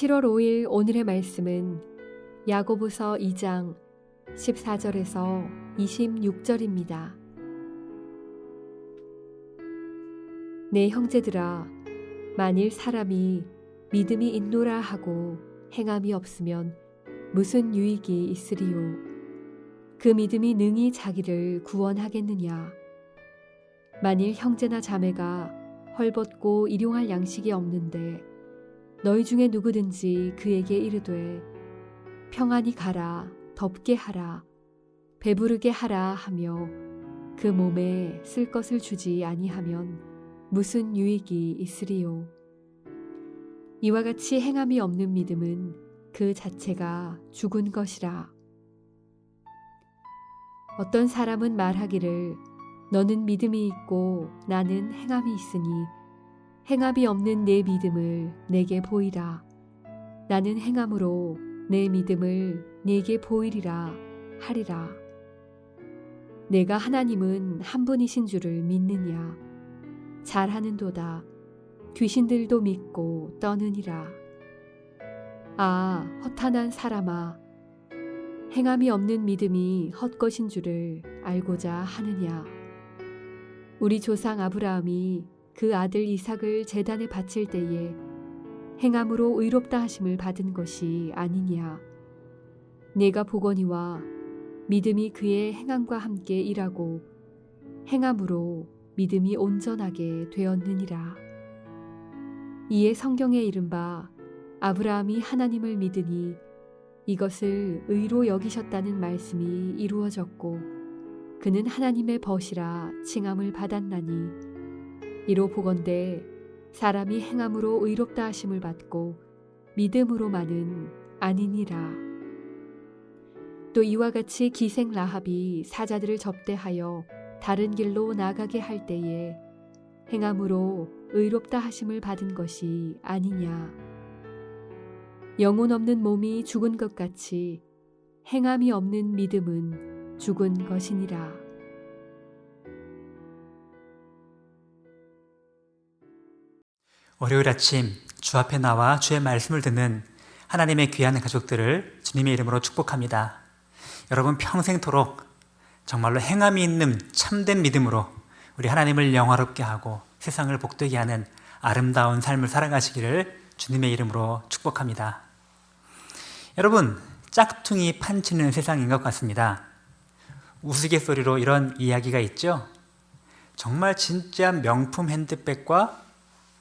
7월 5일 오늘의 말씀은 야고보서 2장 14절에서 26절입니다. 내 형제들아, 만일 사람이 믿음이 있노라 하고 행함이 없으면 무슨 유익이 있으리요? 그 믿음이 능히 자기를 구원하겠느냐? 만일 형제나 자매가 헐벗고 일용할 양식이 없는데 너희 중에 누구든지 그에게 이르되 평안히 가라, 덥게 하라, 배부르게 하라 하며 그 몸에 쓸 것을 주지 아니하면 무슨 유익이 있으리요? 이와 같이 행함이 없는 믿음은 그 자체가 죽은 것이라. 어떤 사람은 말하기를 너는 믿음이 있고 나는 행함이 있으니 행함이 없는 내 믿음을 내게 보이라. 나는 행함으로 내 믿음을 네게 보이리라 하리라. 내가 하나님은 한 분이신 줄을 믿느냐? 잘하는도다. 귀신들도 믿고 떠느니라. 아, 허탄한 사람아, 행함이 없는 믿음이 헛것인 줄을 알고자 하느냐? 우리 조상 아브라함이 그 아들 이삭을 제단에 바칠 때에 행함으로 의롭다 하심을 받은 것이 아니냐? 내가 보거니와 믿음이 그의 행함과 함께 일하고 행함으로 믿음이 온전하게 되었느니라. 이에 성경에 이른바 아브라함이 하나님을 믿으니 이것을 의로 여기셨다는 말씀이 이루어졌고 그는 하나님의 벗이라 칭함을 받았나니 이로 보건대 사람이 행함으로 의롭다 하심을 받고 믿음으로만은 아니니라. 또 이와 같이 기생 라합이 사자들을 접대하여 다른 길로 나가게 할 때에 행함으로 의롭다 하심을 받은 것이 아니냐. 영혼 없는 몸이 죽은 것 같이 행함이 없는 믿음은 죽은 것이니라. 월요일 아침 주 앞에 나와 주의 말씀을 듣는 하나님의 귀한 가족들을 주님의 이름으로 축복합니다. 여러분 평생토록 정말로 행함이 있는 참된 믿음으로 우리 하나님을 영화롭게 하고 세상을 복되게 하는 아름다운 삶을 살아가시기를 주님의 이름으로 축복합니다. 여러분, 짝퉁이 판치는 세상인 것 같습니다. 우스갯소리로 이런 이야기가 있죠. 정말 진짜 명품 핸드백과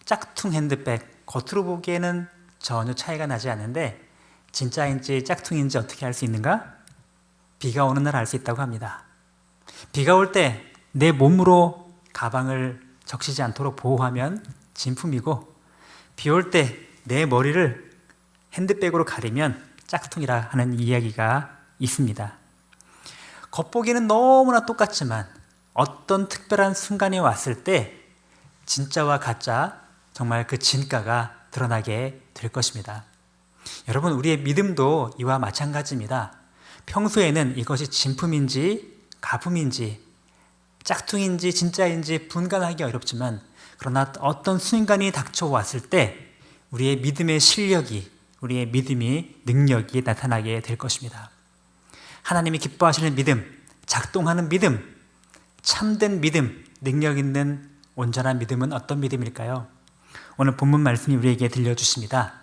짝퉁 핸드백, 겉으로 보기에는 전혀 차이가 나지 않는데 진짜인지 짝퉁인지 어떻게 알 수 있는가? 비가 오는 날 알 수 있다고 합니다. 비가 올 때 내 몸으로 가방을 적시지 않도록 보호하면 진품이고 비 올 때 내 머리를 핸드백으로 가리면 짝퉁이라 하는 이야기가 있습니다. 겉보기는 너무나 똑같지만 어떤 특별한 순간이 왔을 때 진짜와 가짜 정말 그 진가가 드러나게 될 것입니다. 여러분, 우리의 믿음도 이와 마찬가지입니다. 평소에는 이것이 진품인지 가품인지 짝퉁인지 진짜인지 분간하기 어렵지만 그러나 어떤 순간이 닥쳐왔을 때 우리의 믿음의 실력이 우리의 믿음이 능력이 나타나게 될 것입니다. 하나님이 기뻐하시는 믿음, 작동하는 믿음, 참된 믿음, 능력 있는 온전한 믿음은 어떤 믿음일까요? 오늘 본문 말씀이 우리에게 들려주십니다.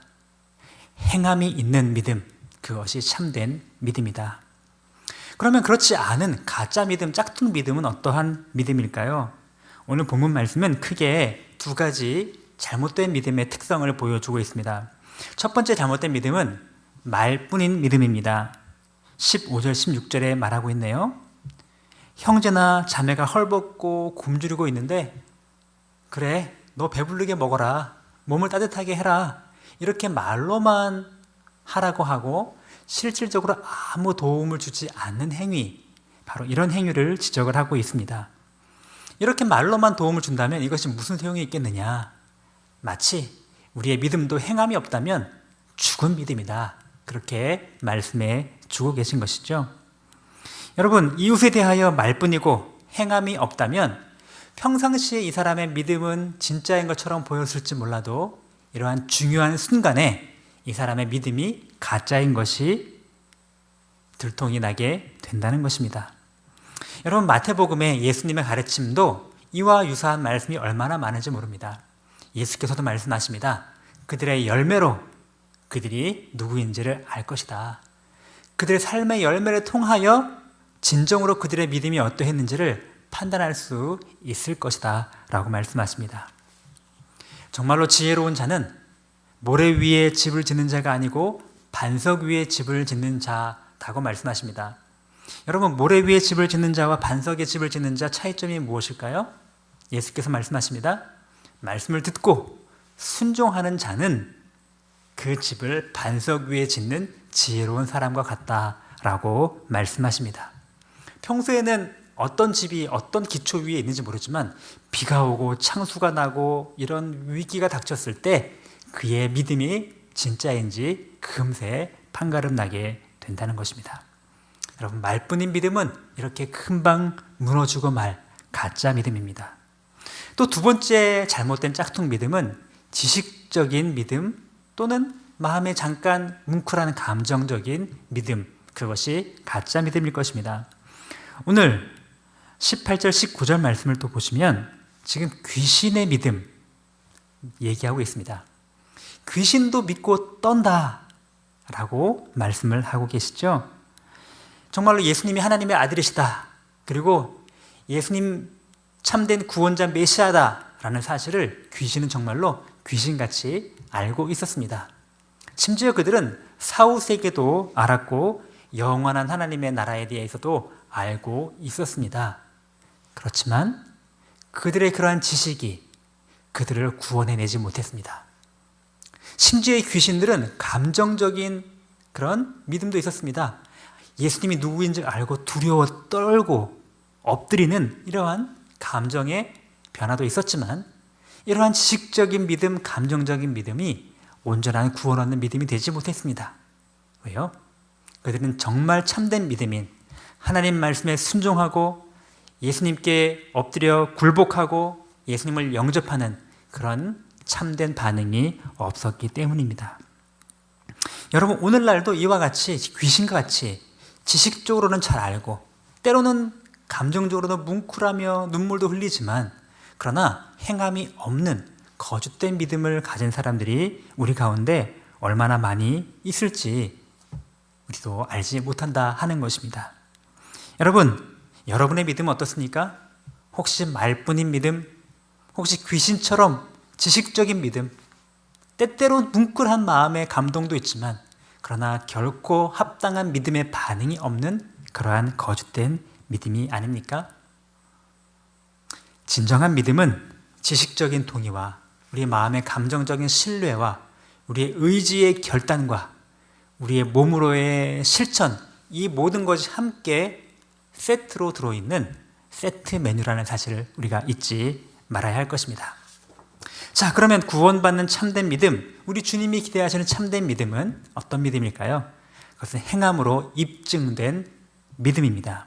행함이 있는 믿음, 그것이 참된 믿음이다. 그러면 그렇지 않은 가짜 믿음, 짝퉁 믿음은 어떠한 믿음일까요? 오늘 본문 말씀은 크게 두 가지 잘못된 믿음의 특성을 보여주고 있습니다. 첫 번째 잘못된 믿음은 말뿐인 믿음입니다. 15절, 16절에 말하고 있네요. 형제나 자매가 헐벗고 굶주리고 있는데 그래, 너 배부르게 먹어라, 몸을 따뜻하게 해라, 이렇게 말로만 하라고 하고 실질적으로 아무 도움을 주지 않는 행위, 바로 이런 행위를 지적을 하고 있습니다. 이렇게 말로만 도움을 준다면 이것이 무슨 소용이 있겠느냐? 마치 우리의 믿음도 행함이 없다면 죽은 믿음이다, 그렇게 말씀해 주고 계신 것이죠. 여러분, 이웃에 대하여 말뿐이고 행함이 없다면 평상시에 이 사람의 믿음은 진짜인 것처럼 보였을지 몰라도 이러한 중요한 순간에 이 사람의 믿음이 가짜인 것이 들통이 나게 된다는 것입니다. 여러분, 마태복음의 예수님의 가르침도 이와 유사한 말씀이 얼마나 많은지 모릅니다. 예수께서도 말씀하십니다. 그들의 열매로 그들이 누구인지를 알 것이다. 그들의 삶의 열매를 통하여 진정으로 그들의 믿음이 어떠했는지를 판단할 수 있을 것이다 라고 말씀하십니다. 정말로 지혜로운 자는 모래 위에 집을 짓는 자가 아니고 반석 위에 집을 짓는 자라고 말씀하십니다. 여러분, 모래 위에 집을 짓는 자와 반석에 집을 짓는 자 차이점이 무엇일까요? 예수께서 말씀하십니다. 말씀을 듣고 순종하는 자는 그 집을 반석 위에 짓는 지혜로운 사람과 같다라고 말씀하십니다. 평소에는 어떤 집이 어떤 기초 위에 있는지 모르지만 비가 오고 창수가 나고 이런 위기가 닥쳤을 때 그의 믿음이 진짜인지 금세 판가름 나게 된다는 것입니다. 여러분, 말뿐인 믿음은 이렇게 금방 무너지고 말 가짜 믿음입니다. 또 두 번째 잘못된 짝퉁 믿음은 지식적인 믿음 또는 마음에 잠깐 뭉클한 감정적인 믿음, 그것이 가짜 믿음일 것입니다. 오늘 18절 19절 말씀을 또 보시면 지금 귀신의 믿음 얘기하고 있습니다. 귀신도 믿고 떤다 라고 말씀을 하고 계시죠. 정말로 예수님이 하나님의 아들이시다, 그리고 예수님 참된 구원자 메시아다 라는 사실을 귀신은 정말로 귀신같이 알고 있었습니다. 심지어 그들은 사후세계도 알았고 영원한 하나님의 나라에 대해서도 알고 있었습니다. 그렇지만 그들의 그러한 지식이 그들을 구원해내지 못했습니다. 심지어 이 귀신들은 감정적인 그런 믿음도 있었습니다. 예수님이 누구인지 알고 두려워 떨고 엎드리는 이러한 감정의 변화도 있었지만 이러한 지식적인 믿음, 감정적인 믿음이 온전한 구원 얻는 믿음이 되지 못했습니다. 왜요? 그들은 정말 참된 믿음인 하나님 말씀에 순종하고 예수님께 엎드려 굴복하고 예수님을 영접하는 그런 참된 반응이 없었기 때문입니다. 여러분, 오늘날도 이와 같이 귀신과 같이 지식적으로는 잘 알고 때로는 감정적으로도 뭉클하며 눈물도 흘리지만 그러나 행함이 없는 거짓된 믿음을 가진 사람들이 우리 가운데 얼마나 많이 있을지 우리도 알지 못한다 하는 것입니다. 여러분, 여러분의 믿음은 어떻습니까? 혹시 말뿐인 믿음, 혹시 귀신처럼 지식적인 믿음, 때때로 뭉클한 마음의 감동도 있지만 그러나 결코 합당한 믿음의 반응이 없는 그러한 거짓된 믿음이 아닙니까? 진정한 믿음은 지식적인 동의와 우리의 마음의 감정적인 신뢰와 우리의 의지의 결단과 우리의 몸으로의 실천, 이 모든 것이 함께 세트로 들어있는 세트 메뉴라는 사실을 우리가 잊지 말아야 할 것입니다. 자, 그러면 구원받는 참된 믿음, 우리 주님이 기대하시는 참된 믿음은 어떤 믿음일까요? 그것은 행함으로 입증된 믿음입니다.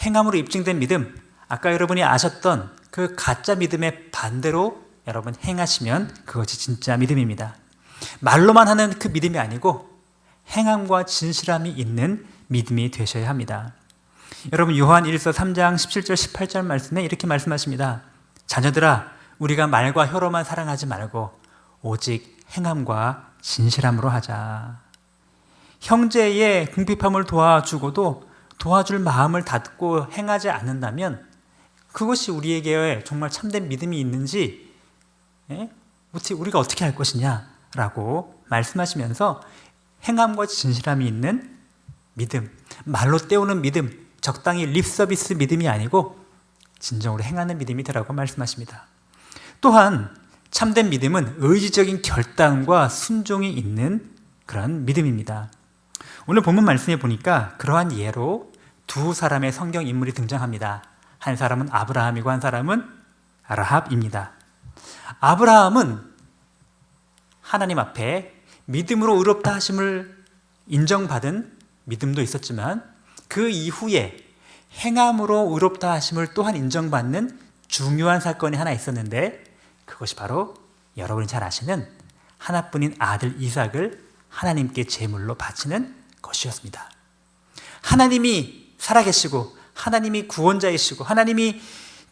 행함으로 입증된 믿음, 아까 여러분이 아셨던 그 가짜 믿음의 반대로 여러분 행하시면 그것이 진짜 믿음입니다. 말로만 하는 그 믿음이 아니고 행함과 진실함이 있는 믿음이 되셔야 합니다. 여러분, 요한 1서 3장 17절 18절 말씀에 이렇게 말씀하십니다. 자녀들아, 우리가 말과 혀로만 사랑하지 말고 오직 행함과 진실함으로 하자. 형제의 궁핍함을 도와주고도 도와줄 마음을 닫고 행하지 않는다면 그것이 우리에게 정말 참된 믿음이 있는지 우리가 어떻게 할 것이냐라고 말씀하시면서 행함과 진실함이 있는 믿음, 말로 때우는 믿음, 적당히 립서비스 믿음이 아니고 진정으로 행하는 믿음이 되라고 말씀하십니다. 또한 참된 믿음은 의지적인 결단과 순종이 있는 그런 믿음입니다. 오늘 본문 말씀에 보니까 그러한 예로 두 사람의 성경 인물이 등장합니다. 한 사람은 아브라함이고 한 사람은 라합입니다. 아브라함은 하나님 앞에 믿음으로 의롭다 하심을 인정받은 믿음도 있었지만 그 이후에 행함으로 의롭다 하심을 또한 인정받는 중요한 사건이 하나 있었는데 그것이 바로 여러분이 잘 아시는 하나뿐인 아들 이삭을 하나님께 제물로 바치는 것이었습니다. 하나님이 살아계시고 하나님이 구원자이시고 하나님이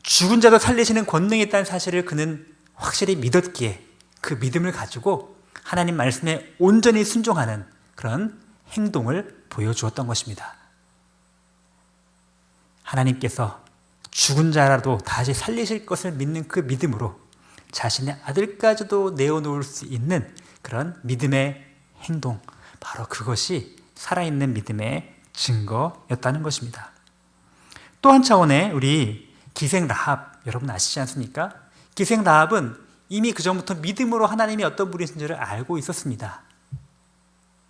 죽은 자도 살리시는 권능이 있다는 사실을 그는 확실히 믿었기에 그 믿음을 가지고 하나님 말씀에 온전히 순종하는 그런 행동을 보여주었던 것입니다. 하나님께서 죽은 자라도 다시 살리실 것을 믿는 그 믿음으로 자신의 아들까지도 내어놓을 수 있는 그런 믿음의 행동, 바로 그것이 살아있는 믿음의 증거였다는 것입니다. 또 한 차원의 우리 기생 라합, 여러분 아시지 않습니까? 기생 라합은 이미 그전부터 믿음으로 하나님이 어떤 분이신지를 알고 있었습니다.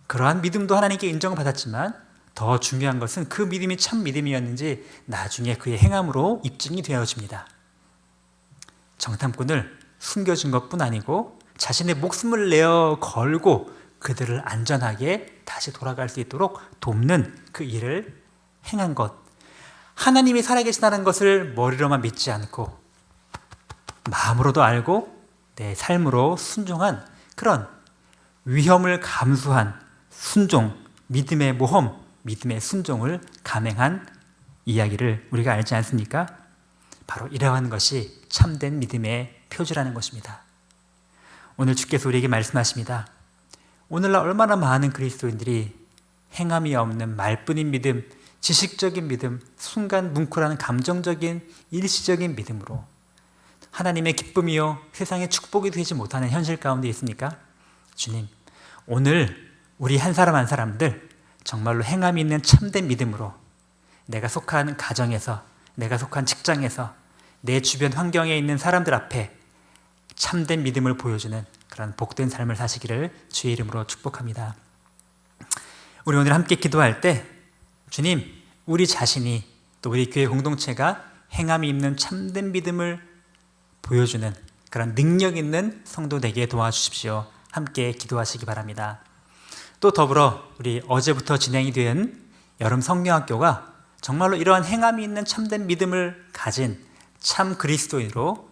그러한 믿음도 하나님께 인정받았지만 더 중요한 것은 그 믿음이 참 믿음이었는지 나중에 그의 행함으로 입증이 되어집니다. 정탐꾼을 숨겨준 것뿐 아니고 자신의 목숨을 내어 걸고 그들을 안전하게 다시 돌아갈 수 있도록 돕는 그 일을 행한 것. 하나님이 살아계시다는 것을 머리로만 믿지 않고 마음으로도 알고 내 삶으로 순종한 그런 위험을 감수한 순종, 믿음의 모험, 믿음의 순종을 감행한 이야기를 우리가 알지 않습니까? 바로 이러한 것이 참된 믿음의 표지라는 것입니다. 오늘 주께서 우리에게 말씀하십니다. 오늘날 얼마나 많은 그리스도인들이 행함이 없는 말뿐인 믿음, 지식적인 믿음, 순간 뭉클한 감정적인 일시적인 믿음으로 하나님의 기쁨이요 세상의 축복이 되지 못하는 현실 가운데 있습니까? 주님, 오늘 우리 한 사람 한 사람들 정말로 행함이 있는 참된 믿음으로 내가 속한 가정에서, 내가 속한 직장에서, 내 주변 환경에 있는 사람들 앞에 참된 믿음을 보여주는 그런 복된 삶을 사시기를 주의 이름으로 축복합니다. 우리 오늘 함께 기도할 때 주님, 우리 자신이 또 우리 교회 공동체가 행함이 있는 참된 믿음을 보여주는 그런 능력 있는 성도 되게 도와주십시오. 함께 기도하시기 바랍니다. 또 더불어 우리 어제부터 진행이 된 여름 성경학교가 정말로 이러한 행함이 있는 참된 믿음을 가진 참 그리스도인으로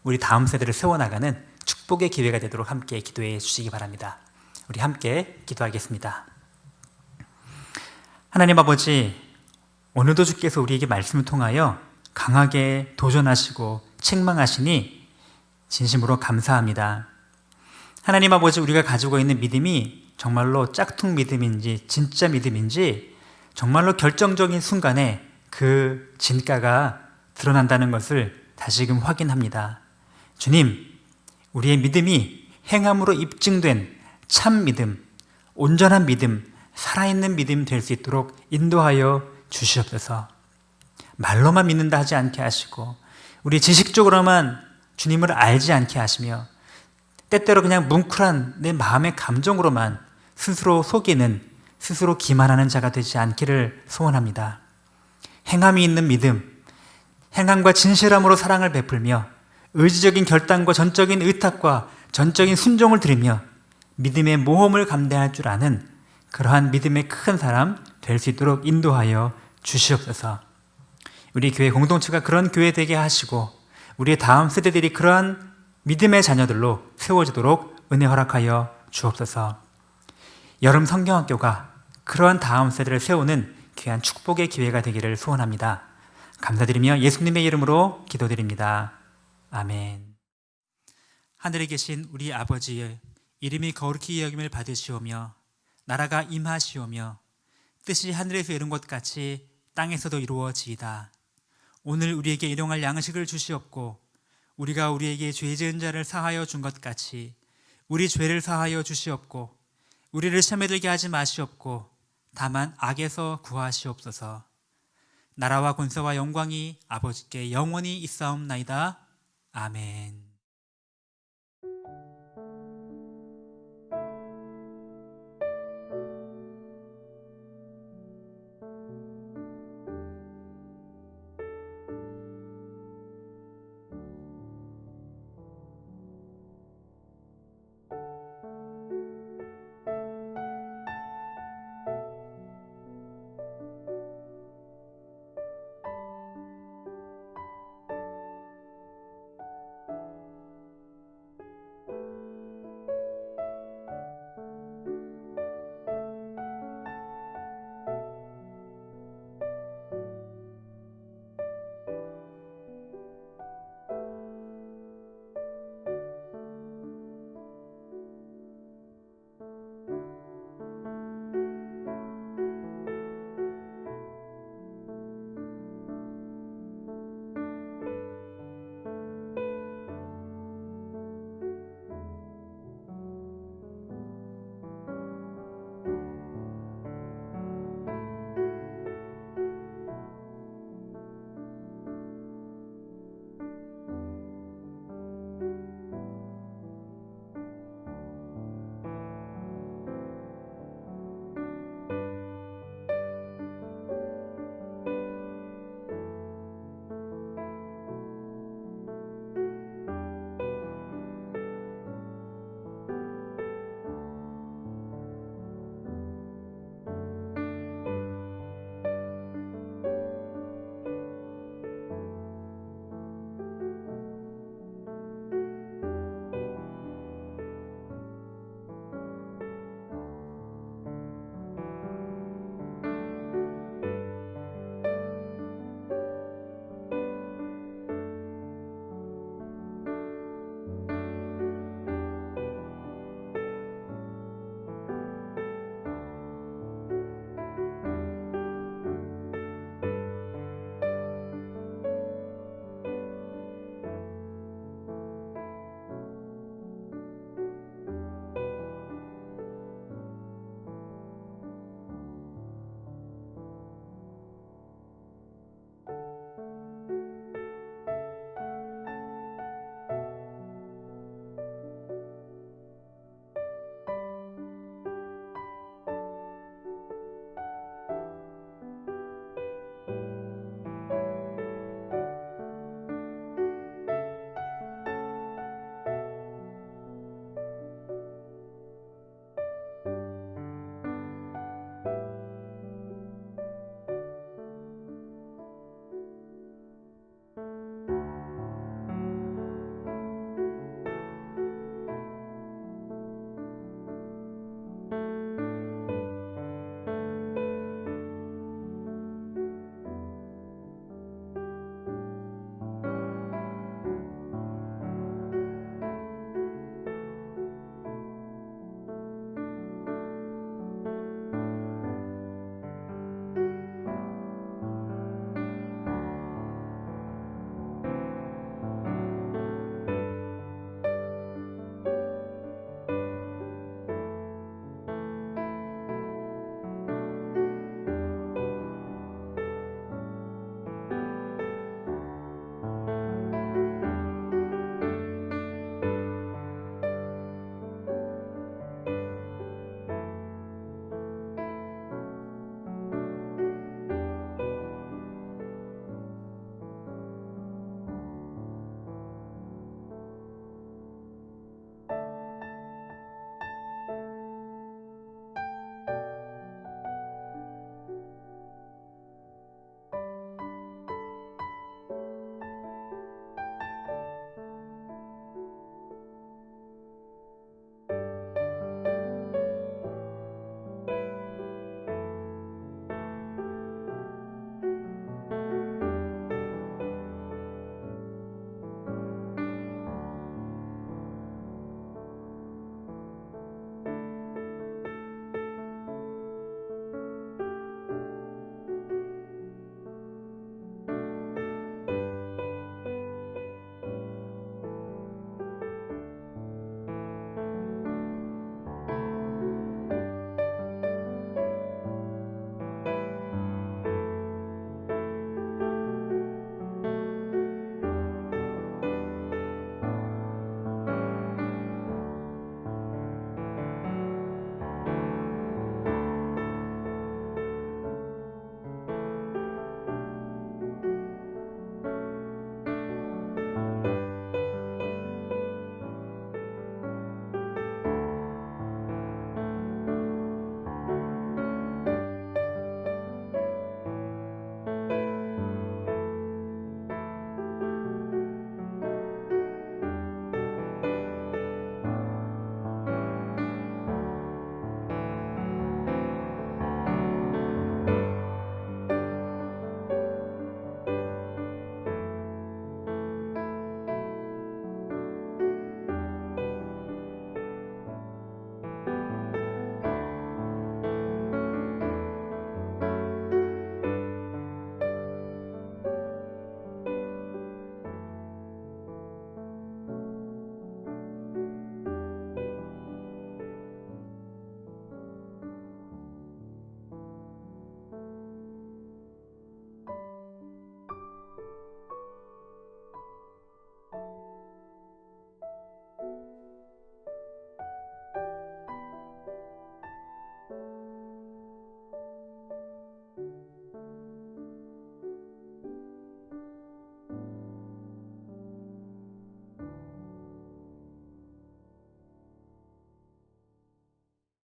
우리 다음 세대를 세워나가는 축복의 기회가 되도록 함께 기도해 주시기 바랍니다. 우리 함께 기도하겠습니다. 하나님 아버지, 오늘도 주께서 우리에게 말씀을 통하여 강하게 도전하시고 책망하시니 진심으로 감사합니다. 하나님 아버지, 우리가 가지고 있는 믿음이 정말로 짝퉁 믿음인지 진짜 믿음인지 정말로 결정적인 순간에 그 진가가 드러난다는 것을 다시금 확인합니다. 주님, 우리의 믿음이 행함으로 입증된 참 믿음, 온전한 믿음, 살아있는 믿음 될 수 있도록 인도하여 주시옵소서. 말로만 믿는다 하지 않게 하시고 우리 지식적으로만 주님을 알지 않게 하시며 때때로 그냥 뭉클한 내 마음의 감정으로만 스스로 속이는, 스스로 기만하는 자가 되지 않기를 소원합니다. 행함이 있는 믿음, 행함과 진실함으로 사랑을 베풀며 의지적인 결단과 전적인 의탁과 전적인 순종을 드리며 믿음의 모험을 감당할 줄 아는 그러한 믿음의 큰 사람 될 수 있도록 인도하여 주시옵소서. 우리 교회 공동체가 그런 교회 되게 하시고 우리의 다음 세대들이 그러한 믿음의 자녀들로 세워지도록 은혜 허락하여 주옵소서. 여름 성경학교가 그러한 다음 세대를 세우는 귀한 축복의 기회가 되기를 소원합니다. 감사드리며 예수님의 이름으로 기도드립니다. 아멘. 하늘에 계신 우리 아버지의 이름이 거룩히 여김을 받으시오며 나라가 임하시오며 뜻이 하늘에서 이룬 것 같이 땅에서도 이루어지이다. 오늘 우리에게 일용할 양식을 주시옵고 우리가 우리에게 죄 지은 자를 사하여 준 것 같이 우리 죄를 사하여 주시옵고 우리를 시험에 들게 하지 마시옵고 다만 악에서 구하시옵소서. 나라와 권세와 영광이 아버지께 영원히 있사옵나이다. 아멘.